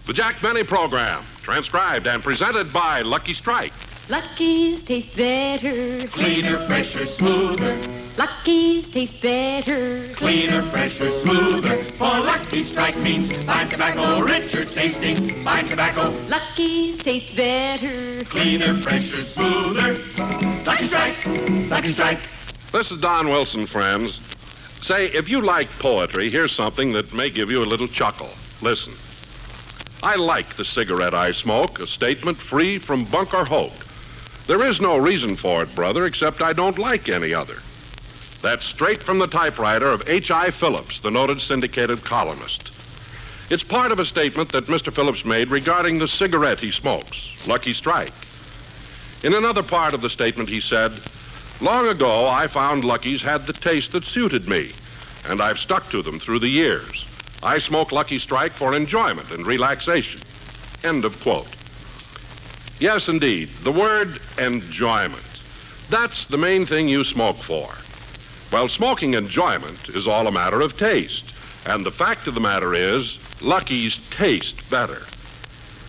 The Jack Benny Program, transcribed and presented by Lucky Strike. Lucky's taste better. Cleaner, fresher, smoother. Lucky's taste better. Cleaner, fresher, smoother. For Lucky Strike means fine tobacco, richer tasting, fine tobacco. Lucky's taste better. Cleaner, fresher, smoother. Lucky Strike, Lucky Strike. This is Don Wilson, friends. Say, if you like poetry, here's something that may give you a little chuckle. Listen. I like the cigarette I smoke, a statement free from bunker hope. There is no reason for it, brother, except I don't like any other. That's straight from the typewriter of H.I. Phillips, the noted syndicated columnist. It's part of a statement that Mr. Phillips made regarding the cigarette he smokes, Lucky Strike. In another part of the statement, he said, "Long ago, I found Lucky's had the taste that suited me, and I've stuck to them through the years. I smoke Lucky Strike for enjoyment and relaxation." End of quote. Yes, indeed, the word enjoyment. That's the main thing you smoke for. Well, smoking enjoyment is all a matter of taste. And the fact of the matter is, Lucky's taste better.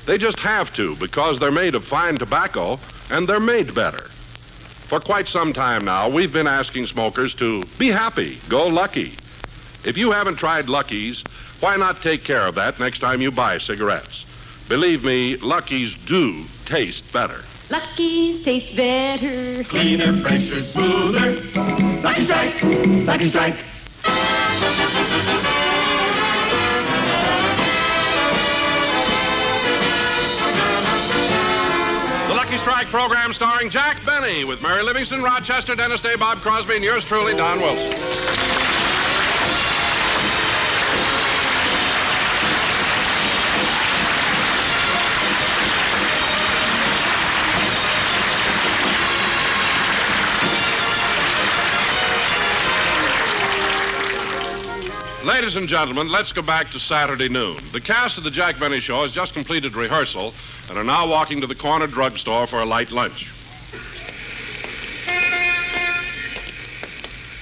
They just have to, because they're made of fine tobacco, and they're made better. For quite some time now, we've been asking smokers to be happy, go Lucky. If you haven't tried Lucky's, why not take care of that next time you buy cigarettes? Believe me, Lucky's do taste better. Lucky's taste better. Cleaner, fresher, smoother. Lucky Strike, Lucky Strike. The Lucky Strike program starring Jack Benny with Mary Livingston, Rochester, Dennis Day, Bob Crosby, and yours truly, Don Wilson. Ladies and gentlemen, let's go back to Saturday noon. The cast of the Jack Benny Show has just completed rehearsal and are now walking to the corner drugstore for a light lunch.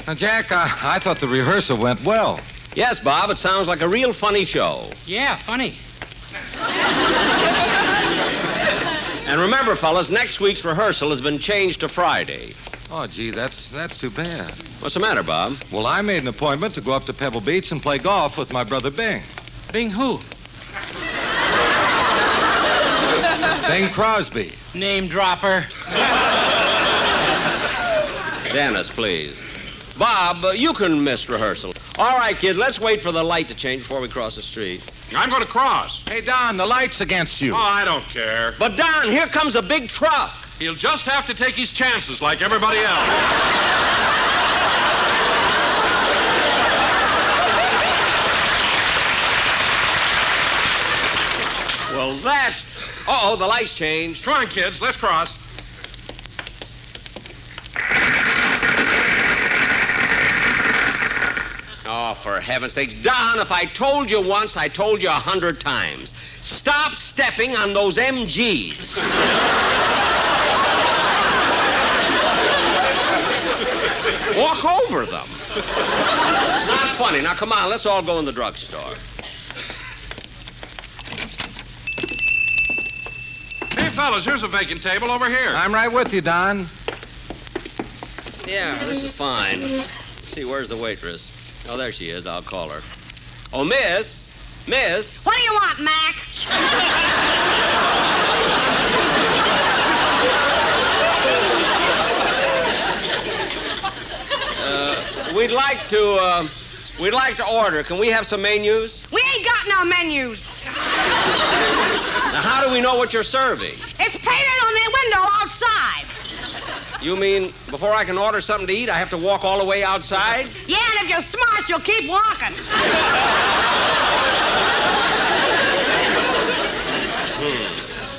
Now, Jack, I thought the rehearsal went well. Yes, Bob, it sounds like a real funny show. Yeah, funny. And remember, fellas, next week's rehearsal has been changed to Friday. Oh, gee, that's too bad. What's the matter, Bob? Well, I made an appointment to go up to Pebble Beach and play golf with my brother Bing. Bing who? Bing Crosby. Name dropper. Dennis, please. Bob, you can miss rehearsal. All right, kids, let's wait for the light to change before we cross the street. I'm going to cross. Hey, Don, the light's against you. Oh, I don't care. But, Don, here comes a big truck. He'll just have to take his chances like everybody else. Well, that's... Uh-oh, the light's changed. Come on, kids, let's cross. Oh, for heaven's sake. Don, if I told you once, I told you 100 times. Stop stepping on those MGs. Walk over them. Not funny. Now, come on, let's all go in the drugstore. Hey, fellas, here's a vacant table over here. I'm right with you, Don. Yeah, this is fine. Let's see, where's the waitress? Oh, there she is. I'll call her. Oh, Miss. Miss. What do you want, Mac? We'd like to order. Can we have some menus? We ain't got no menus. Now, how do we know what you're serving? It's painted on the window outside. You mean before I can order something to eat, I have to walk all the way outside? Yeah, and if you're smart, you'll keep walking.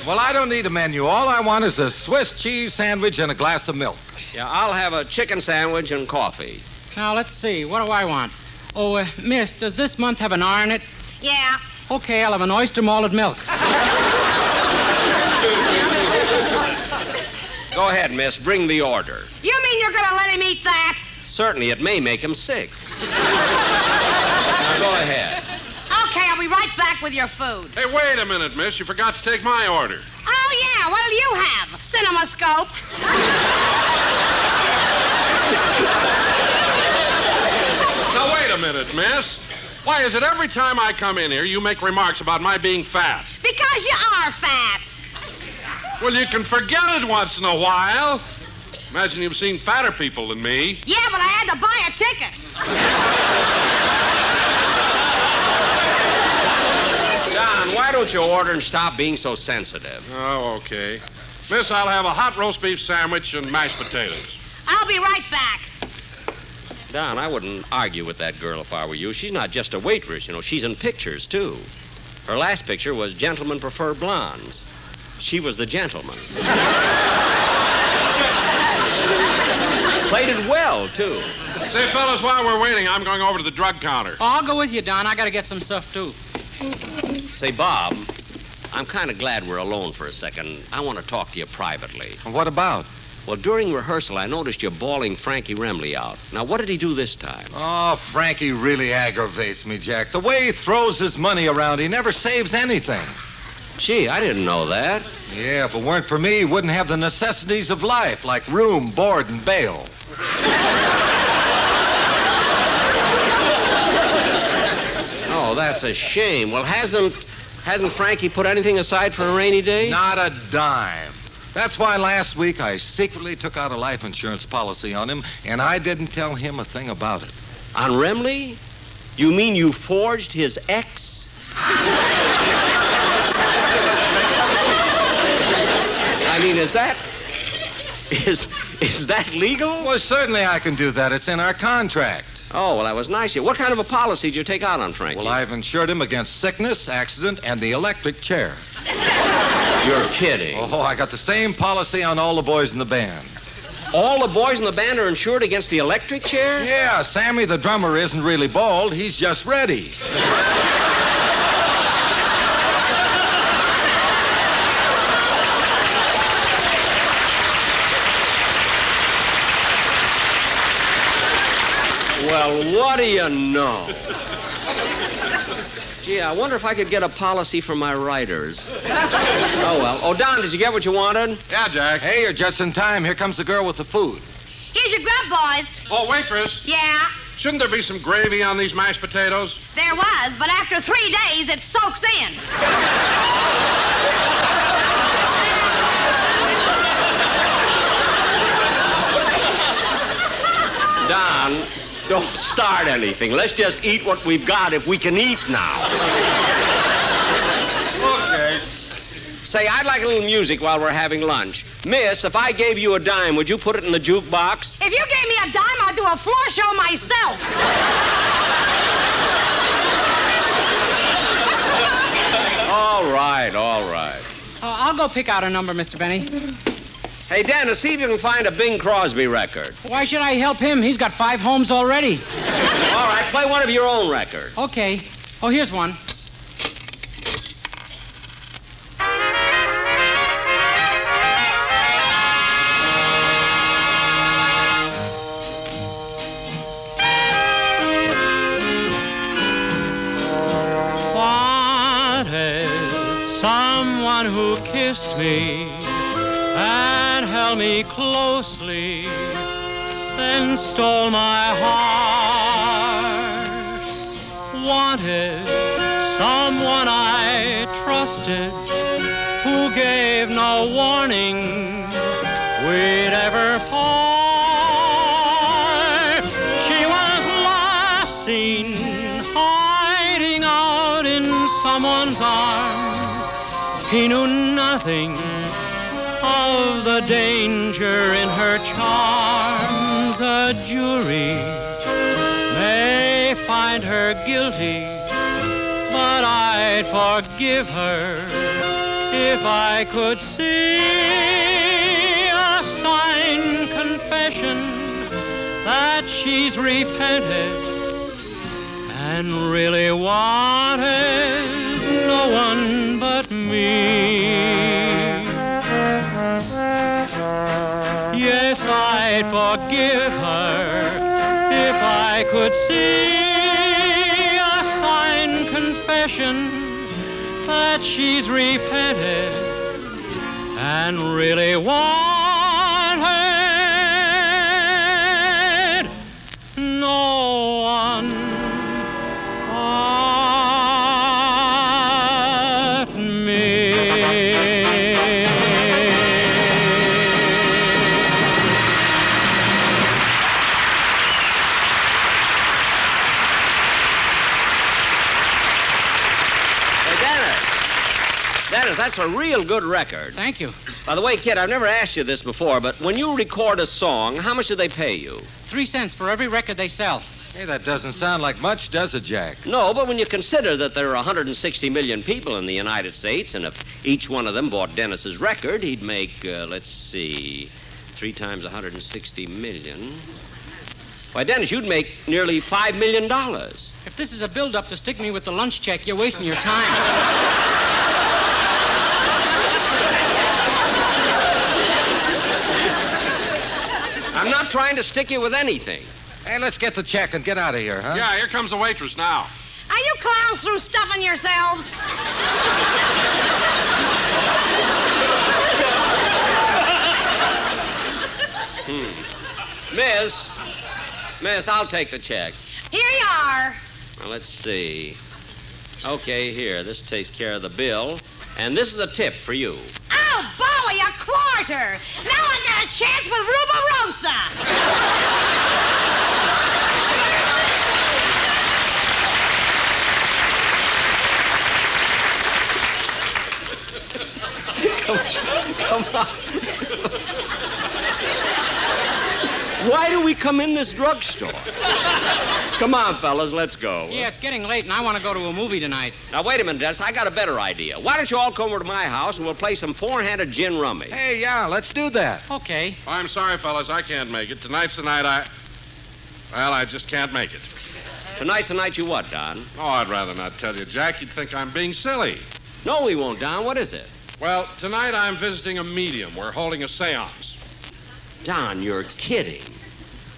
Well, I don't need a menu. All I want is a Swiss cheese sandwich and a glass of milk. Yeah, I'll have a chicken sandwich and coffee. Now, let's see. What do I want? Oh, miss, does this month have an R in it? Yeah. Okay, I'll have an oyster malted milk. Go ahead, miss. Bring the order. You mean you're gonna let him eat that? Certainly, it may make him sick. Now, go ahead. Okay, I'll be be right back with your food. Hey, wait a minute, miss. You forgot to take my order. Oh, yeah. What'll you have? CinemaScope? Now, wait a minute, miss. Why is it every time I come in here, you make remarks about my being fat? Because you are fat. Well, you can forget it once in a while. Imagine you've seen fatter people than me. Yeah, but I had to buy a ticket. Don, why don't you order and stop being so sensitive? Oh, okay. Miss, I'll have a hot roast beef sandwich and mashed potatoes. I'll be right back. Don, I wouldn't argue with that girl if I were you. She's not just a waitress, you know. She's in pictures, too. Her last picture was Gentlemen Prefer Blondes. She was the gentleman. Played it well, too. Say, fellas, while we're waiting, I'm going over to the drug counter. Oh, I'll go with you, Don. I gotta get some stuff, too. Say, Bob, I'm kind of glad we're alone for a second. I want to talk to you privately. What about? Well, during rehearsal, I noticed you bawling Frankie Remley out. Now, what did he do this time? Oh, Frankie really aggravates me, Jack. The way he throws his money around, he never saves anything. Gee, I didn't know that. Yeah, if it weren't for me, he wouldn't have the necessities of life, like room, board, and bail. Oh, that's a shame. Well, hasn't Frankie put anything aside for a rainy day? Not a dime. That's why last week I secretly took out a life insurance policy on him, and I didn't tell him a thing about it. On Remley? You mean you forged his ex? I mean, is that legal? Well, certainly I can do that. It's in our contract. Oh, well, that was nice of you. What kind of a policy did you take out on Frankie? Well, I've insured him against sickness, accident, and the electric chair. You're kidding. Oh, I got the same policy on all the boys in the band. All the boys in the band are insured against the electric chair? Yeah, Sammy, the drummer, isn't really bald. He's just ready. Well, what do you know? Gee, I wonder if I could get a policy for my writers. Oh, well. Oh, Don, did you get what you wanted? Yeah, Jack. Hey, you're just in time. Here comes the girl with the food. Here's your grub, boys. Oh, waitress. Yeah, Shouldn't there be some gravy on these mashed potatoes? there was, but after 3 days, it soaks in. Don, don't start anything. Let's just eat what we've got if we can eat now. Okay. Say, I'd like a little music while we're having lunch. Miss, if I gave you a dime, would you put it in the jukebox? If you gave me a dime, I'd do a floor show myself. All right, all right. I'll go pick out a number, Mr. Benny. Hey, Dennis, see if you can find a Bing Crosby record. Why should I help him? He's got 5 homes already. All right, play one of your own records. Okay. Oh, here's one. Someone who kissed me and held me closely, then stole my heart. Wanted someone I trusted, who gave no warning we'd ever part. She was last seen hiding out in someone's arms. He knew nothing of the danger in her charms. A jury may find her guilty, but I'd forgive her if I could see a signed confession that she's repented and really wanted no one but me. Yes, I'd forgive her if I could see a signed confession confession that she's repented and really wanted no one but me. Dennis, that's a real good record. Thank you. By the way, kid, I've never asked you this before, but when you record a song, how much do they pay you? 3 cents for every record they sell. Hey, that doesn't sound like much, does it, Jack? No, but when you consider that there are 160 million people in the United States, and if each one of them bought Dennis's record, he'd make, let's see, 3 times 160 million. Why, Dennis, you'd make nearly $5 million. If this is a build-up to stick me with the lunch check, you're wasting your time. I'm not trying to stick you with anything. Hey, let's get the check and get out of here, huh? Yeah, here comes the waitress now. Are you clowns through stuffing yourselves? Miss, I'll take the check. Here you are. Now, let's see. Okay, here. This takes care of the bill. And this is a tip for you. Oh, Bowie, a quarter. Now I got a chance with Come on. Why do we come in this drugstore? Come on, fellas, let's go. Yeah, it's getting late, and I want to go to a movie tonight. Now, wait a minute, Dennis. I got a better idea. Why don't you all come over to my house, and we'll play some four-handed gin rummy? Hey, yeah, let's do that. Okay. I'm sorry, fellas, I can't make it. Tonight's the night I just can't make it. Tonight's the night you what, Don? Oh, I'd rather not tell you, Jack. You'd think I'm being silly. No, we won't, Don. What is it? Well, tonight I'm visiting a medium. We're holding a seance. Don, you're kidding.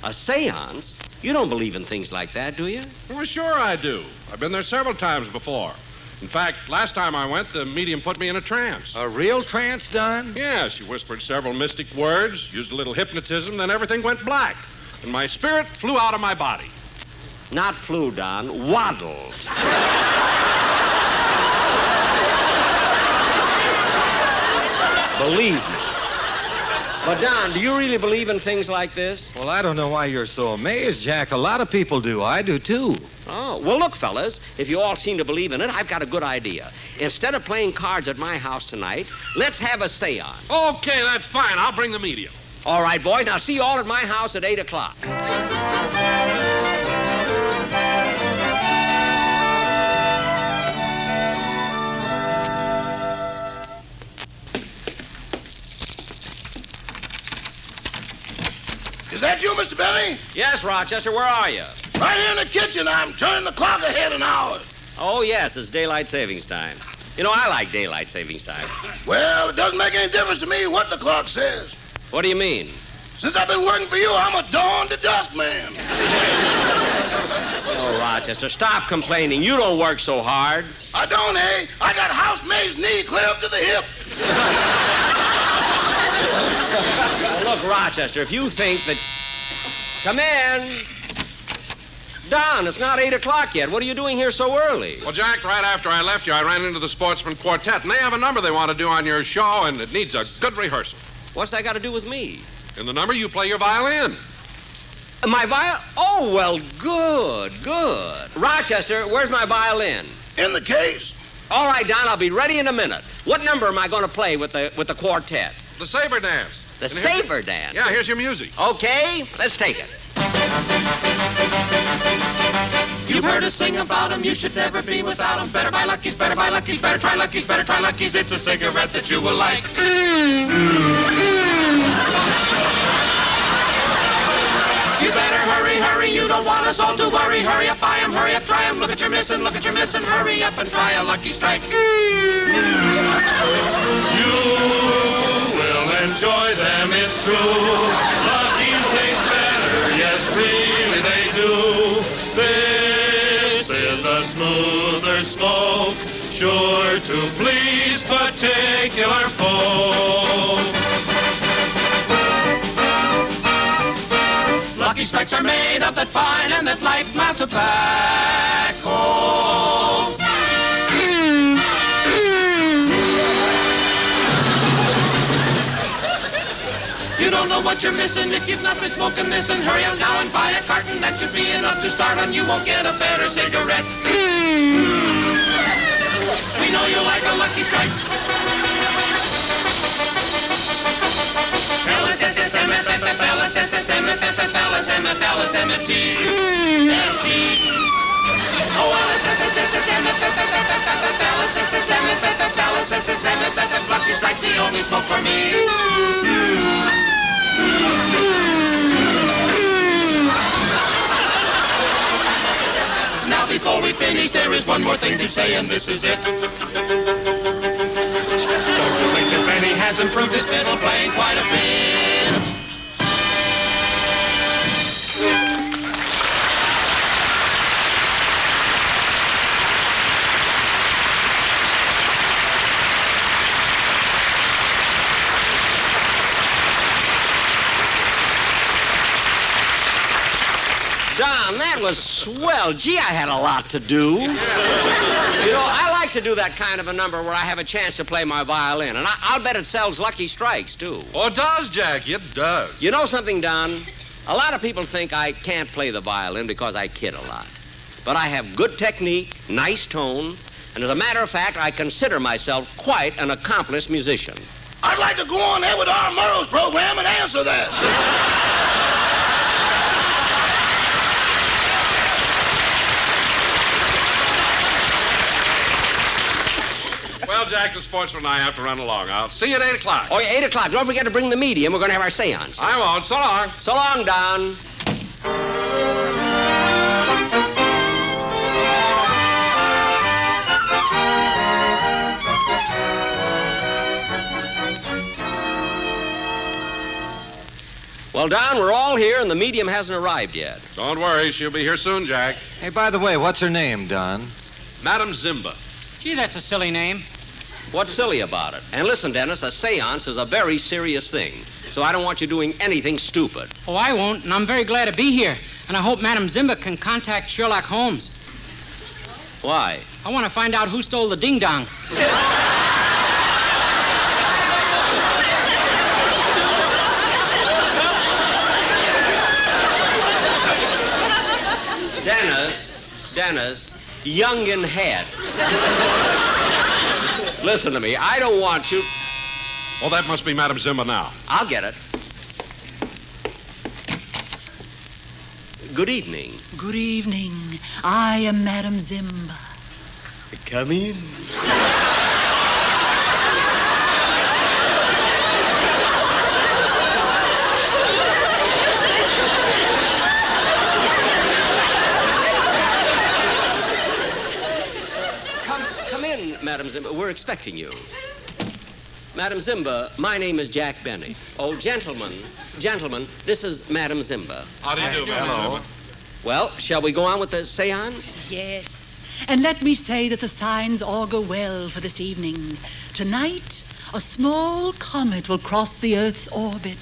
A seance? You don't believe in things like that, do you? Well, sure I do. I've been there several times before. In fact, last time I went, the medium put me in a trance. A real trance, Don? Yeah, she whispered several mystic words, used a little hypnotism, then everything went black. And my spirit flew out of my body. Not flew, Don. Waddled. Believe me. But, Don, do you really believe in things like this? Well, I don't know why you're so amazed, Jack. A lot of people do. I do, too. Oh, well, look, fellas, if you all seem to believe in it, I've got a good idea. Instead of playing cards at my house tonight, let's have a seance. Okay, that's fine. I'll bring the medium. All right, boys. Now, see you all at my house at 8 o'clock. Is that you, Mr. Benny? Yes, Rochester, where are you? Right here in the kitchen. I'm turning the clock ahead an hour. Oh, yes, it's daylight savings time. You know, I like daylight savings time. Well, it doesn't make any difference to me what the clock says. What do you mean? Since I've been working for you, I'm a dawn to dusk man. Oh, Rochester, stop complaining. You don't work so hard. I don't, eh? I got housemaid's knee clear up to the hip. Well, look, Rochester, if you think that... Come in. Don, it's not 8 o'clock yet. What are you doing here so early? Well, Jack, right after I left you, I ran into the Sportsman Quartet, and they have a number they want to do on your show, and it needs a good rehearsal. What's that got to do with me? In the number, you play your violin. My violin? Oh, well, good. Rochester, where's my violin? In the case. All right, Don, I'll be ready in a minute. What number am I going to play with the quartet? The Saber Dance. The And Saber Dance? Yeah, here's your music. Okay, let's take it. You've heard us sing about 'em, you should never be without 'em. Better buy Lucky's, better buy Lucky's, better try Lucky's, better try Lucky's. It's a cigarette that you will like. You better hurry, you don't want us all to worry. Hurry up, buy 'em, hurry up, try 'em. Look at your missing, hurry up and try a Lucky Strike. You will enjoy them, it's true. Lucky's taste better, yes, really they do. This is a smoother smoke. sure to please particular folks. Lucky Strikes are made of that fine and that light mild tobacco. You don't know what you're missing if you've not been smoking this, and hurry up now and buy a carton. That should be enough to start on. You won't get a better cigarette. We know you like a Lucky Strike. Lucky Strike's the only smoke for me. Now before we finish, there is one more thing to say, and this is it. Don't you think that Benny has improved his fiddle playing quite a bit? Don, that was swell. Gee, I had a lot to do. You know, I like to do that kind of a number where I have a chance to play my violin, and I'll bet it sells Lucky Strikes, too. Oh, it does, Jackie, it does. You know something, Don? A lot of people think I can't play the violin because I kid a lot. But I have good technique, nice tone, and as a matter of fact, I consider myself quite an accomplished musician. I'd like to go on there with our Murrow's program and answer that. Well, Jack, the sportsman and I have to run along. I'll see you at 8 o'clock. Oh, yeah, 8 o'clock. Don't forget to bring the medium. We're going to have our seance. I won't. So long. So long, Don. Well, Don, we're all here, and the medium hasn't arrived yet. Don't worry. She'll be here soon, Jack. Hey, by the way, what's her name, Don? Madam Zimba. Gee, that's a silly name. What's silly about it? And listen, Dennis, a seance is a very serious thing, so I don't want you doing anything stupid. Oh, I won't, and I'm very glad to be here. And I hope Madam Zimba can contact Sherlock Holmes. Why? I want to find out who stole the ding-dong. Dennis, young in head. Listen to me, I don't want you... Oh, that must be Madam Zimba now. I'll get it. Good evening. Good evening. I am Madam Zimba. Come in. Come in, Madam Zimba. We're expecting you. Madam Zimba, my name is Jack Benny. Oh, gentlemen, this is Madam Zimba. How do you do, Madam Zimba? Well, shall we go on with the seance? Yes. And let me say that the signs augur well for this evening. Tonight, a small comet will cross the Earth's orbit.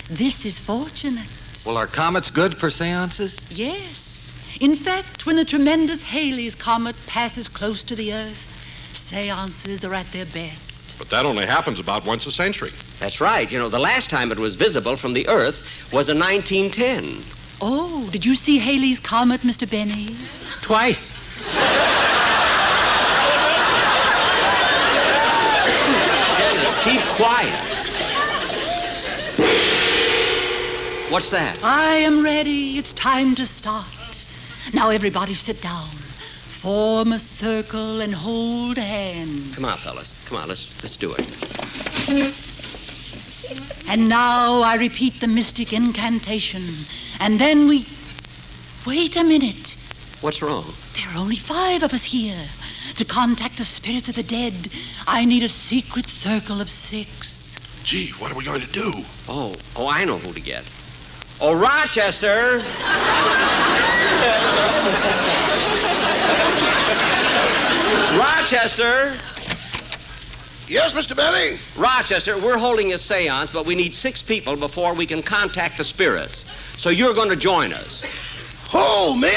This is fortunate. Well, are comets good for seances? Yes. In fact, when the tremendous Halley's Comet passes close to the Earth, seances are at their best. But that only happens about once a century. That's right. You know, the last time it was visible from the Earth was in 1910. Oh, did you see Halley's Comet, Mr. Benny? Twice. Dennis, keep quiet. What's that? I am ready. It's time to start. Now, everybody sit down. Form a circle and hold hands. Come on, fellas. Come on, let's do it. And now I repeat the mystic incantation. And then we... Wait a minute. What's wrong? There are only 5 of us here. To contact the spirits of the dead, I need a secret circle of 6. Gee, what are we going to do? Oh, I know who to get. Oh, Rochester! Rochester! Rochester! Yes, Mr. Benny? Rochester, we're holding a seance, but we need 6 people before we can contact the spirits. So you're going to join us. Who, me?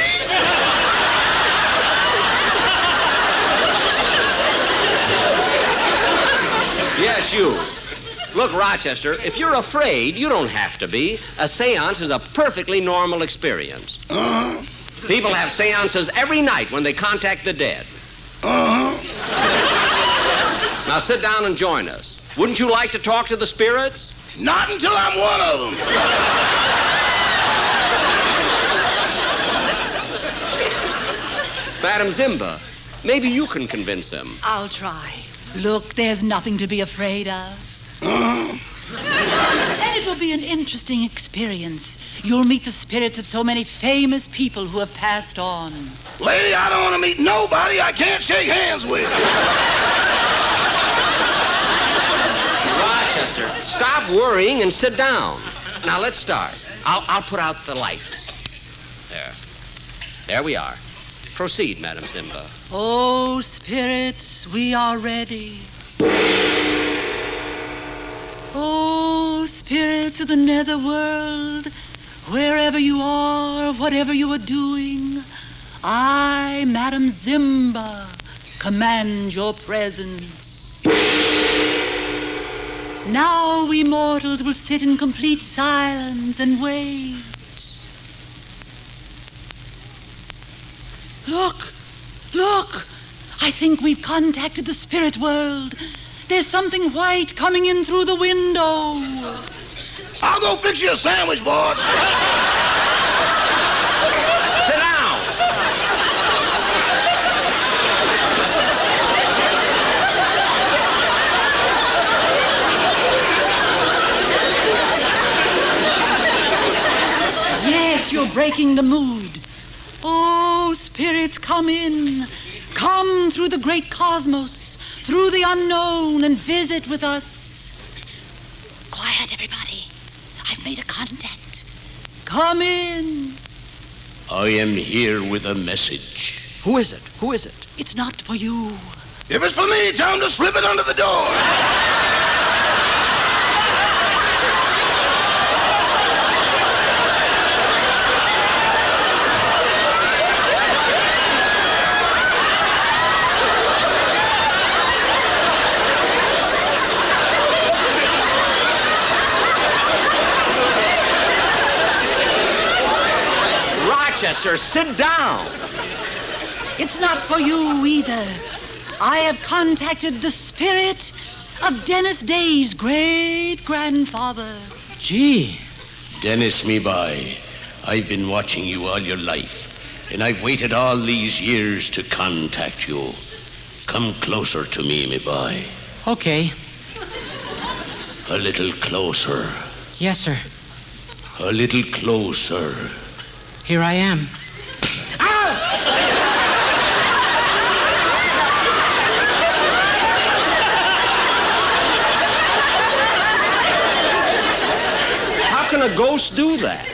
Yes, you. Look, Rochester, if you're afraid, you don't have to be. A seance is a perfectly normal experience. Uh-huh. People have seances every night when they contact the dead. Uh-huh. Now sit down and join us. Wouldn't you like to talk to the spirits? Not until I'm one of them. Madam Zimba, maybe you can convince them. I'll try. Look, there's nothing to be afraid of. Uh-huh. And it will be an interesting experience. You'll meet the spirits of so many famous people who have passed on. Lady, I don't want to meet nobody I can't shake hands with. Rochester, stop worrying and sit down. Now, let's start. I'll put out the lights. There. There we are. Proceed, Madam Zimba. Oh, spirits, we are ready. Oh, spirits of the netherworld, wherever you are, whatever you are doing, I, Madam Zimba, command your presence. Now we mortals will sit in complete silence and wait. Look! Look! I think we've contacted the spirit world. There's something white coming in through the window. I'll go fix you a sandwich, boss. Sit down. Yes, you're breaking the mood. Oh, spirits, come in. Come through the great cosmos, through the unknown, and visit with us. Quiet, everybody. I've made a contact. Come in. I am here with a message. Who is it? Who is it? It's not for you. If it's for me, tell him to slip it under the door. Rochester, sit down. It's not for you either. I have contacted the spirit of Dennis Day's great-grandfather. Gee. Dennis, me boy, I've been watching you all your life, and I've waited all these years to contact you. Come closer to me, me boy. Okay. A little closer. Yes, sir. A little closer. Here I am. How can a ghost do that?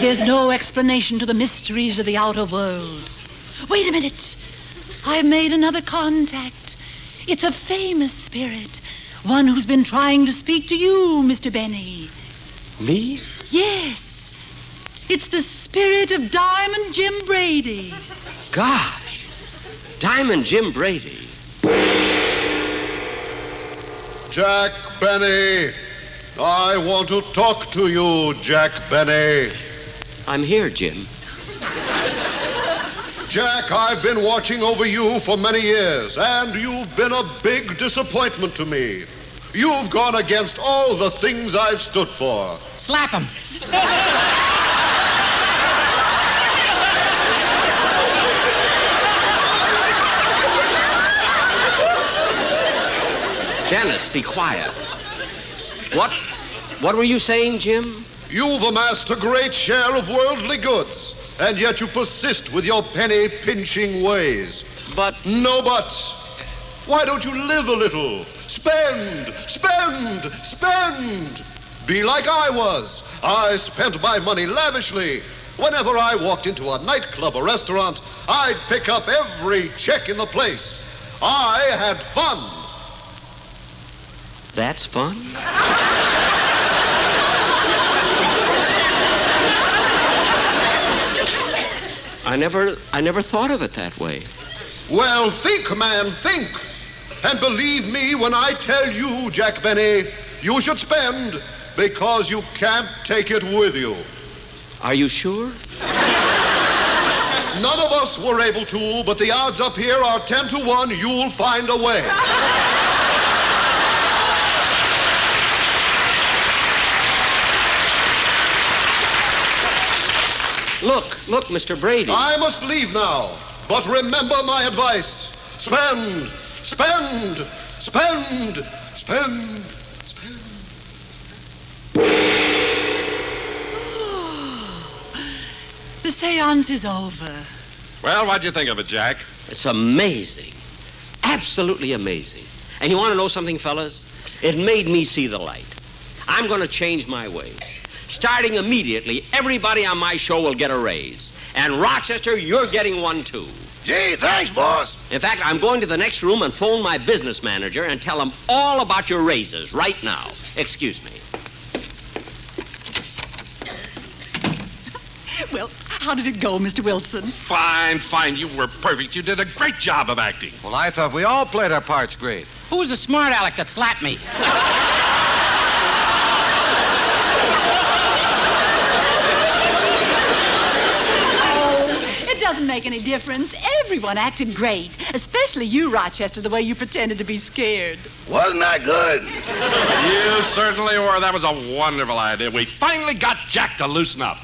There's no explanation to the mysteries of the outer world. Wait a minute. I've made another contact. It's a famous spirit. One who's been trying to speak to you, Mr. Benny. Me? Yes. It's the spirit of Diamond Jim Brady. Gosh. Diamond Jim Brady. Jack Benny. I want to talk to you, Jack Benny. I'm here, Jim. Jack, I've been watching over you for many years, and you've been a big disappointment to me. You've gone against all the things I've stood for. Slap him. Dennis, be quiet. What were you saying, Jim? You've amassed a great share of worldly goods, and yet you persist with your penny-pinching ways. But... No buts. Why don't you live a little? Spend, spend, spend. Be like I was. I spent my money lavishly. Whenever I walked into a nightclub or restaurant, I'd pick up every check in the place. I had fun. That's fun? I never thought of it that way. Well, think, man, think. And believe me when I tell you, Jack Benny, you should spend because you can't take it with you. Are you sure? None of us were able to, but the odds up here are 10 to 1. You'll find a way. Look, Mr. Brady. I must leave now, but remember my advice. Spend, spend, spend, spend, spend. The seance is over. Well, what'd you think of it, Jack? It's amazing. Absolutely amazing. And you want to know something, fellas? It made me see the light. I'm going to change my ways. Starting immediately, everybody on my show will get a raise. And Rochester, you're getting one, too. Gee, thanks, boss. In fact, I'm going to the next room and phone my business manager and tell him all about your raises right now. Excuse me. Well, how did it go, Mr. Wilson? Fine. You were perfect. You did a great job of acting. Well, I thought we all played our parts great. Who was the smart aleck that slapped me? It doesn't make any difference. Everyone acted great, especially you, Rochester, the way you pretended to be scared. Wasn't that good? You certainly were. That was a wonderful idea. We finally got Jack to loosen up.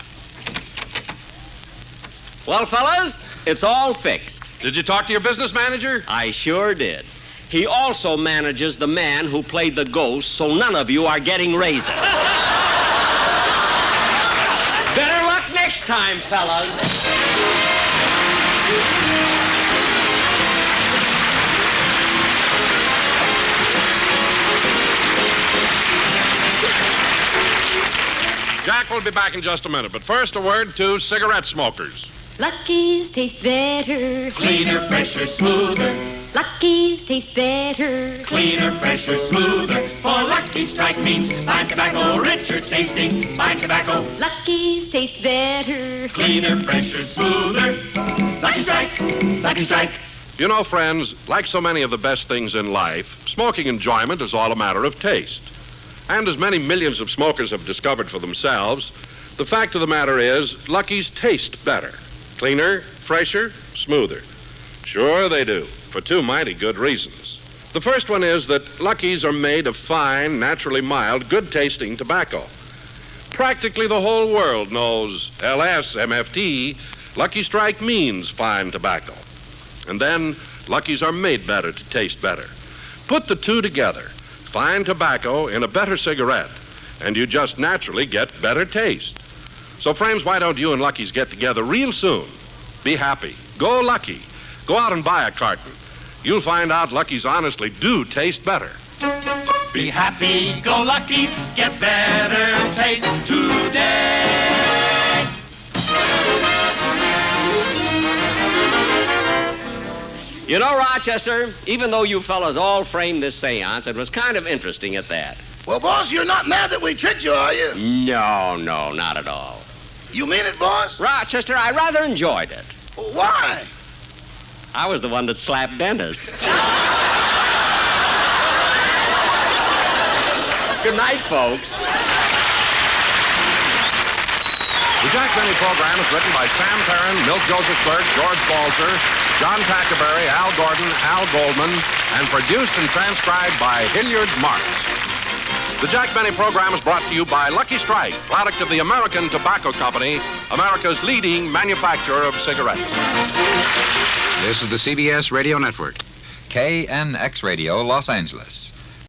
Well, fellas, it's all fixed. Did you talk to your business manager? I sure did. He also manages the man who played the ghost, so none of you are getting raises. Better luck next time, fellas. Jack will be back in just a minute, but first a word to cigarette smokers. Lucky's taste better. Cleaner, fresher, smoother. Lucky's taste better. Cleaner, fresher, smoother. For Lucky Strike means fine tobacco, richer tasting, fine tobacco. Lucky's taste better. Cleaner, fresher, smoother. Lucky Strike, Lucky Strike. You know, friends, like so many of the best things in life, smoking enjoyment is all a matter of taste. And as many millions of smokers have discovered for themselves, the fact of the matter is, Lucky's taste better. Cleaner, fresher, smoother. Sure they do, for two mighty good reasons. The first one is that Lucky's are made of fine, naturally mild, good-tasting tobacco. Practically the whole world knows LS, MFT, Lucky Strike means fine tobacco. And then, Lucky's are made better to taste better. Put the two together, fine tobacco in a better cigarette, and you just naturally get better taste. So, friends, why don't you and Lucky's get together real soon? Be happy. Go Lucky. Go out and buy a carton. You'll find out Lucky's honestly do taste better. Be happy, go lucky, get better taste today. You know, Rochester, even though you fellas all framed this seance, it was kind of interesting at that. Well, boss, you're not mad that we tricked you, are you? No, not at all. You mean it, boss? Rochester, I rather enjoyed it. Why? I was the one that slapped Dennis. Good night, folks. The Jack Benny program is written by Sam Perrin, Milt Josephsberg, George Balzer, John Tackerberry, Al Gordon, Al Goldman, and produced and transcribed by Hilliard Marks. The Jack Benny program is brought to you by Lucky Strike, product of the American Tobacco Company, America's leading manufacturer of cigarettes. This is the CBS Radio Network. KNX Radio, Los Angeles.